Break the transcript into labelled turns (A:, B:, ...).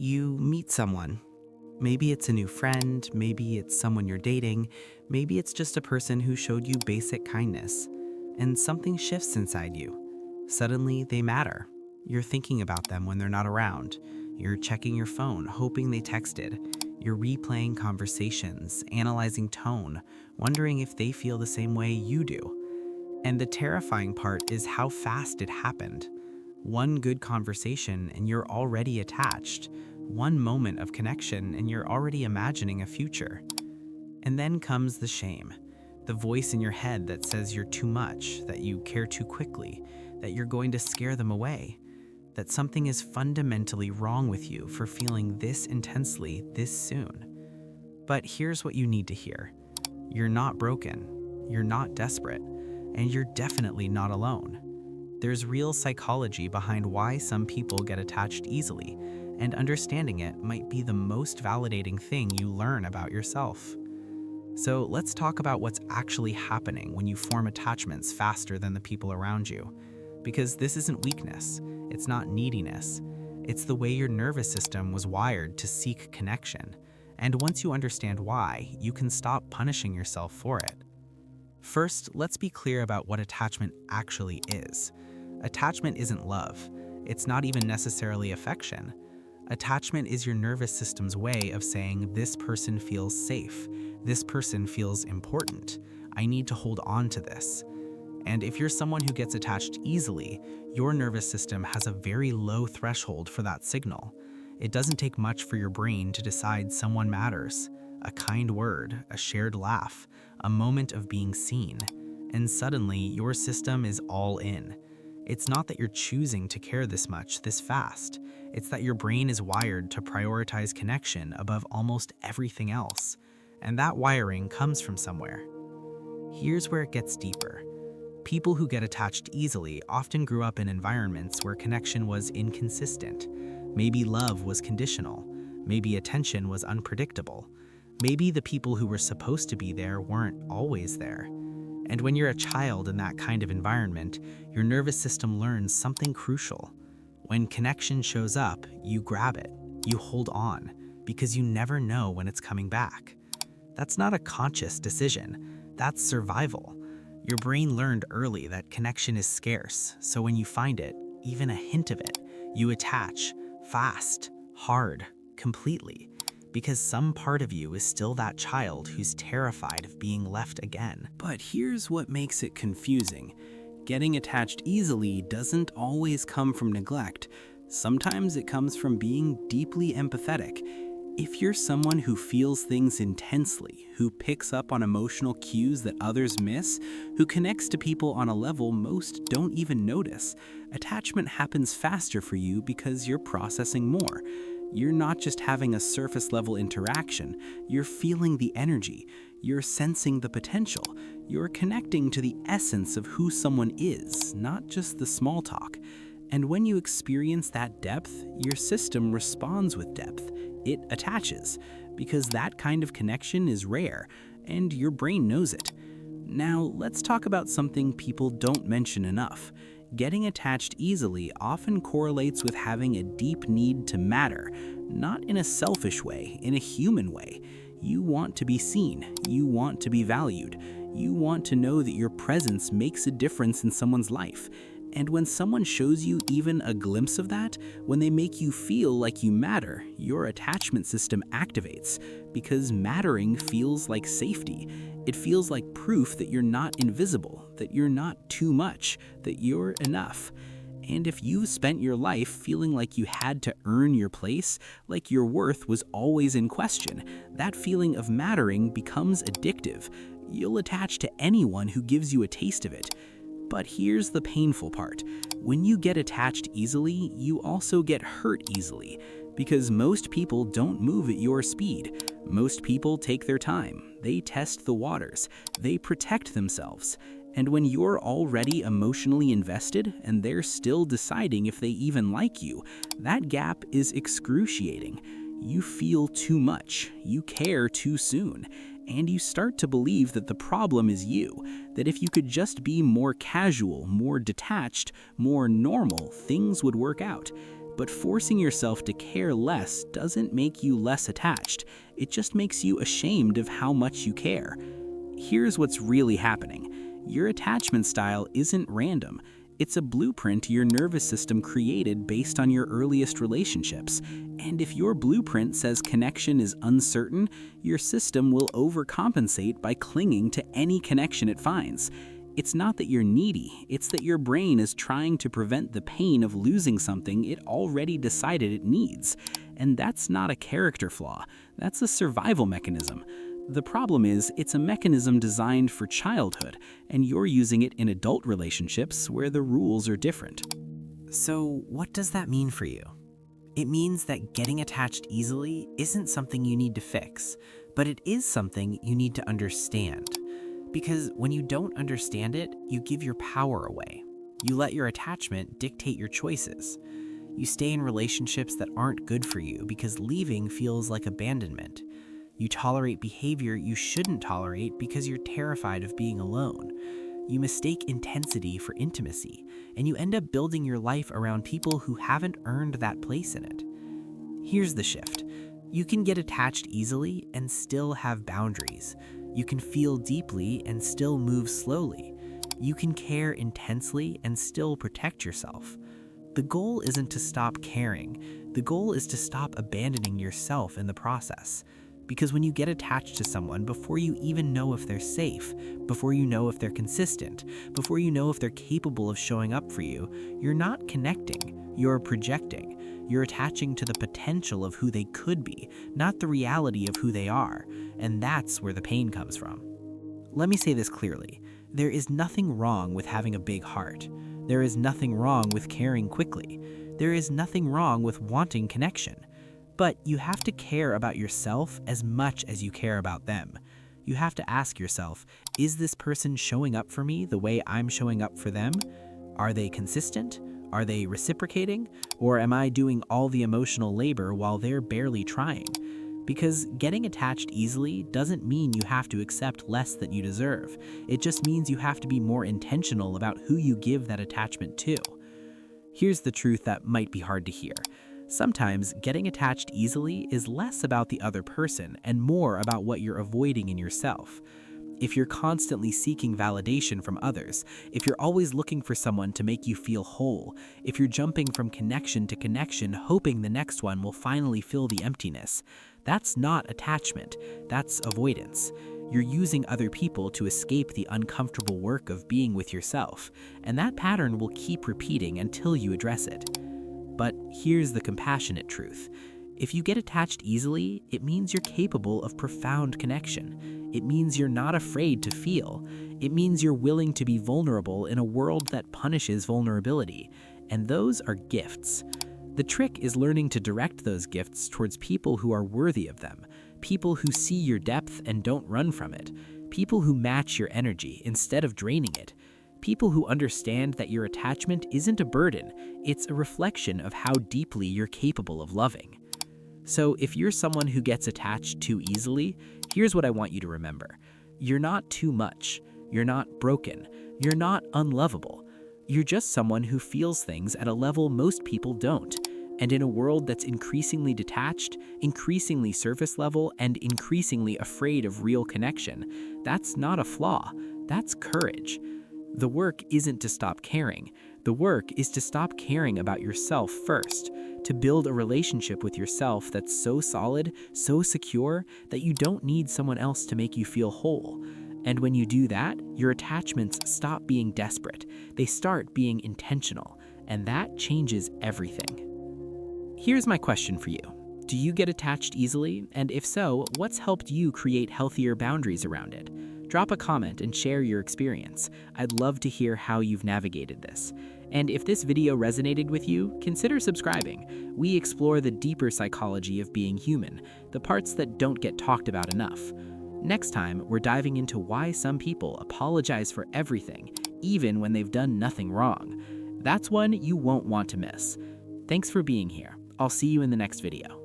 A: You meet someone. Maybe it's a new friend, maybe it's someone you're dating, maybe it's just a person who showed you basic kindness. And something shifts inside you. Suddenly, they matter. You're thinking about them when they're not around. You're checking your phone, hoping they texted. You're replaying conversations, analyzing tone, wondering if they feel the same way you do. And the terrifying part is how fast it happened. One good conversation and you're already attached. One moment of connection and you're already imagining a future. And then comes the shame. The voice in your head that says you're too much, that you care too quickly, that you're going to scare them away, that something is fundamentally wrong with you for feeling this intensely this soon. But here's what you need to hear. You're not broken, you're not desperate, and you're definitely not alone. There's real psychology behind why some people get attached easily, and understanding it might be the most validating thing you learn about yourself. So let's talk about what's actually happening when you form attachments faster than the people around you. Because this isn't weakness, it's not neediness. It's the way your nervous system was wired to seek connection. And once you understand why, you can stop punishing yourself for it. First, let's be clear about what attachment actually is. Attachment isn't love. It's not even necessarily affection. Attachment is your nervous system's way of saying, this person feels safe. This person feels important. I need to hold on to this. And if you're someone who gets attached easily, your nervous system has a very low threshold for that signal. It doesn't take much for your brain to decide someone matters. A kind word, a shared laugh, a moment of being seen. And suddenly, your system is all in. It's not that you're choosing to care this much, this fast. It's that your brain is wired to prioritize connection above almost everything else. And that wiring comes from somewhere. Here's where it gets deeper. People who get attached easily often grew up in environments where connection was inconsistent. Maybe love was conditional. Maybe attention was unpredictable. Maybe the people who were supposed to be there weren't always there. And when you're a child in that kind of environment, your nervous system learns something crucial. When connection shows up, you grab it, you hold on, because you never know when it's coming back. That's not a conscious decision, that's survival. Your brain learned early that connection is scarce, so when you find it, even a hint of it, you attach, fast, hard, completely. Because some part of you is still that child who's terrified of being left again. But here's what makes it confusing. Getting attached easily doesn't always come from neglect. Sometimes it comes from being deeply empathetic. If you're someone who feels things intensely, who picks up on emotional cues that others miss, who connects to people on a level most don't even notice, attachment happens faster for you because you're processing more. You're not just having a surface-level interaction, you're feeling the energy, you're sensing the potential, you're connecting to the essence of who someone is, not just the small talk. And when you experience that depth, your system responds with depth. It attaches, because that kind of connection is rare, and your brain knows it. Now, let's talk about something people don't mention enough. Getting attached easily often correlates with having a deep need to matter, not in a selfish way, in a human way. You want to be seen, you want to be valued, you want to know that your presence makes a difference in someone's life. And when someone shows you even a glimpse of that, when they make you feel like you matter, your attachment system activates, because mattering feels like safety. It feels like proof that you're not invisible, that you're not too much, that you're enough. And if you've spent your life feeling like you had to earn your place, like your worth was always in question, that feeling of mattering becomes addictive. You'll attach to anyone who gives you a taste of it. But here's the painful part. When you get attached easily, you also get hurt easily. Because most people don't move at your speed. Most people take their time. They test the waters. They protect themselves. And when you're already emotionally invested and they're still deciding if they even like you, that gap is excruciating. You feel too much. You care too soon. And you start to believe that the problem is you, that if you could just be more casual, more detached, more normal, things would work out.
B: But forcing yourself to care less doesn't make you less attached. It just makes you ashamed of how much you care. Here's what's really happening. Your attachment style isn't random. It's a blueprint your nervous system created based on your earliest relationships. And if your blueprint says connection is uncertain, your system will overcompensate by clinging to any connection it finds. It's not that you're needy, it's that your brain is trying to prevent the pain of losing something it already decided it needs. And that's not a character flaw, that's a survival mechanism. The problem is, it's a mechanism designed for childhood, and you're using it in adult relationships where the rules are different.
A: So, what does that mean for you? It means that getting attached easily isn't something you need to fix, but it is something you need to understand. Because when you don't understand it, you give your power away. You let your attachment dictate your choices. You stay in relationships that aren't good for you because leaving feels like abandonment. You tolerate behavior you shouldn't tolerate because you're terrified of being alone. You mistake intensity for intimacy, and you end up building your life around people who haven't earned that place in it. Here's the shift. You can get attached easily and still have boundaries. You can feel deeply and still move slowly. You can care intensely and still protect yourself. The goal isn't to stop caring. The goal is to stop abandoning yourself in the process. Because when you get attached to someone, before you even know if they're safe, before you know if they're consistent, before you know if they're capable of showing up for you, you're not connecting, you're projecting. You're attaching to the potential of who they could be, not the reality of who they are. And that's where the pain comes from. Let me say this clearly. There is nothing wrong with having a big heart. There is nothing wrong with caring quickly. There is nothing wrong with wanting connection. But you have to care about yourself as much as you care about them. You have to ask yourself, is this person showing up for me the way I'm showing up for them? Are they consistent? Are they reciprocating? Or am I doing all the emotional labor while they're barely trying? Because getting attached easily doesn't mean you have to accept less than you deserve. It just means you have to be more intentional about who you give that attachment to. Here's the truth that might be hard to hear. Sometimes getting attached easily is less about the other person and more about what you're avoiding in yourself. If you're constantly seeking validation from others, if you're always looking for someone to make you feel whole, if you're jumping from connection to connection hoping the next one will finally fill the emptiness, that's not attachment, that's avoidance. You're using other people to escape the uncomfortable work of being with yourself, and that pattern will keep repeating until you address it. But here's the compassionate truth. If you get attached easily, it means you're capable of profound connection. It means you're not afraid to feel. It means you're willing to be vulnerable in a world that punishes vulnerability. And those are gifts. The trick is learning to direct those gifts towards people who are worthy of them, people who see your depth and don't run from it, people who match your energy instead of draining it. People who understand that your attachment isn't a burden, it's a reflection of how deeply you're capable of loving. So if you're someone who gets attached too easily, here's what I want you to remember. You're not too much. You're not broken. You're not unlovable. You're just someone who feels things at a level most people don't. And in a world that's increasingly detached, increasingly surface level, and increasingly afraid of real connection, that's not a flaw, that's courage. The work isn't to stop caring. The work is to stop caring about yourself first, to build a relationship with yourself that's so solid, so secure, that you don't need someone else to make you feel whole. And when you do that, your attachments stop being desperate. They start being intentional, and that changes everything. Here's my question for you. Do you get attached easily? And if so, what's helped you create healthier boundaries around it? Drop a comment and share your experience. I'd love to hear how you've navigated this. And if this video resonated with you, consider subscribing. We explore the deeper psychology of being human, the parts that don't get talked about enough. Next time, we're diving into why some people apologize for everything, even when they've done nothing wrong. That's one you won't want to miss. Thanks for being here. I'll see you in the next video.